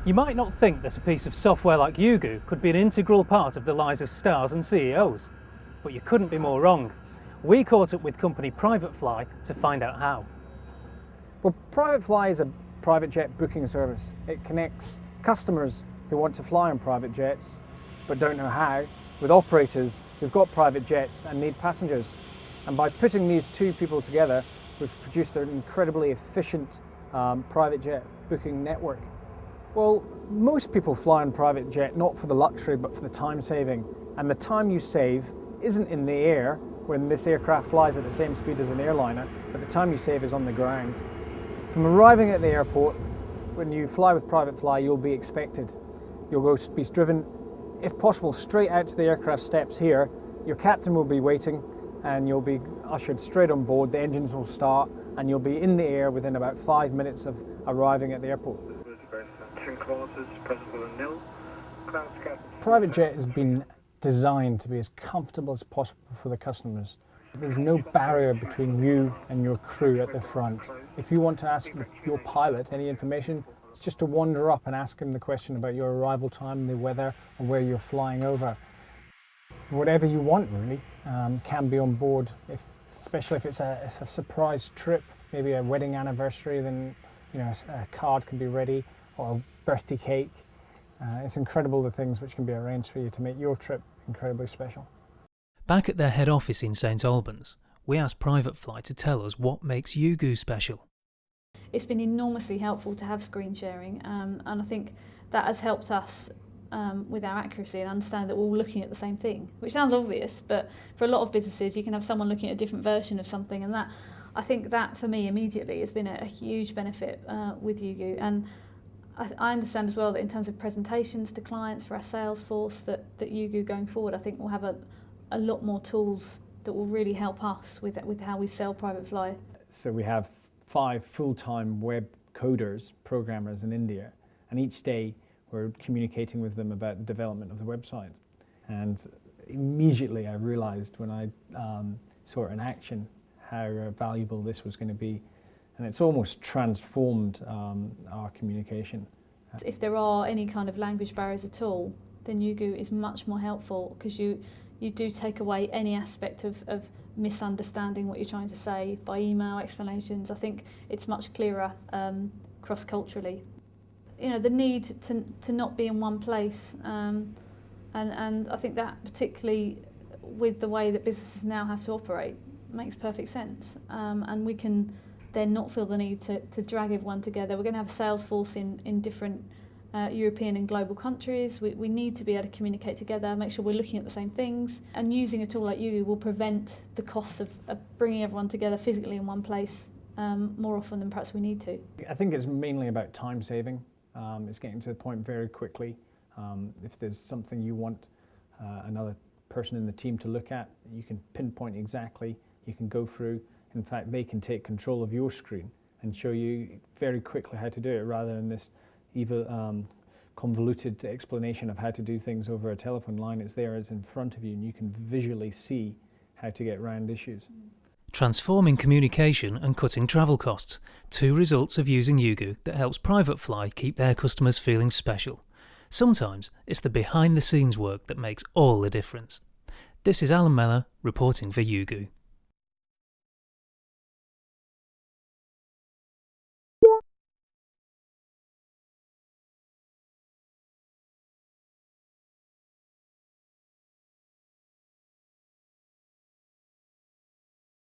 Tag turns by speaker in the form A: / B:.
A: You might not think that a piece of software like Yuuguu could be an integral part of the lives of stars and CEOs, but you couldn't be more wrong. We caught up with company PrivateFly to find out how.
B: Well, PrivateFly is a private jet booking service. It connects customers who want to fly on private jets but don't know how with operators who've got private jets and need passengers. And by putting these two people together, we've produced an incredibly efficient private jet booking network. Well, most people fly on private jet not for the luxury but for the time saving. And the time you save isn't in the air when this aircraft flies at the same speed as an airliner, but the time you save is on the ground. From arriving at the airport, when you fly with PrivateFly, you'll be expected. You'll be driven, if possible, straight out to the aircraft steps here. Your captain will be waiting and you'll be ushered straight on board. The engines will start and you'll be in the air within about 5 minutes of arriving at the airport. Private jet has been designed to be as comfortable as possible for the customers. There's no barrier between you and your crew at the front. If you want to ask your pilot any information, it's just to wander up and ask him the question about your arrival time, the weather, or where you're flying over. Whatever you want, really, can be on board, especially if it's a surprise trip, maybe a wedding anniversary, then a card can be ready, or a birthday cake. It's incredible the things which can be arranged for you to make your trip incredibly special.
A: Back at their head office in St Albans, we asked PrivateFly to tell us what makes Yuuguu special.
C: It's been enormously helpful to have screen sharing, and I think that has helped us with our accuracy and understand that we're all looking at the same thing, which sounds obvious, but for a lot of businesses you can have someone looking at a different version of something, and that, I think that for me immediately has been a huge benefit with Yuuguu. And I understand as well that in terms of presentations to clients for our sales force, that Yuuguu going forward, I think we'll have a lot more tools that will really help us with how we sell PrivateFly.
B: So we have 5 full-time web coders, programmers in India, and each day we're communicating with them about the development of the website. And immediately I realized when I saw it in action how valuable this was going to be. And it's almost transformed our communication.
C: If there are any kind of language barriers at all, then Yuuguu is much more helpful, because you do take away any aspect of misunderstanding what you're trying to say by email explanations. I think it's much clearer cross-culturally. The need to not be in one place, and I think that particularly with the way that businesses now have to operate makes perfect sense, and we can then not feel the need to drag everyone together. We're going to have a sales force in different European and global countries. We need to be able to communicate together, make sure we're looking at the same things, and using a tool like Yuuguu will prevent the costs of bringing everyone together physically in one place more often than perhaps we need to.
B: I think it's mainly about time saving. It's getting to the point very quickly. If there's something you want another person in the team to look at, you can pinpoint exactly, you can go through. In fact, they can take control of your screen and show you very quickly how to do it, rather than this convoluted explanation of how to do things over a telephone line. It's there, it's in front of you, and you can visually see how to get around issues.
A: Transforming communication and cutting travel costs. 2 results of using Yuuguu that helps PrivateFly keep their customers feeling special. Sometimes it's the behind-the-scenes work that makes all the difference. This is Alan Mellor reporting for Yuuguu.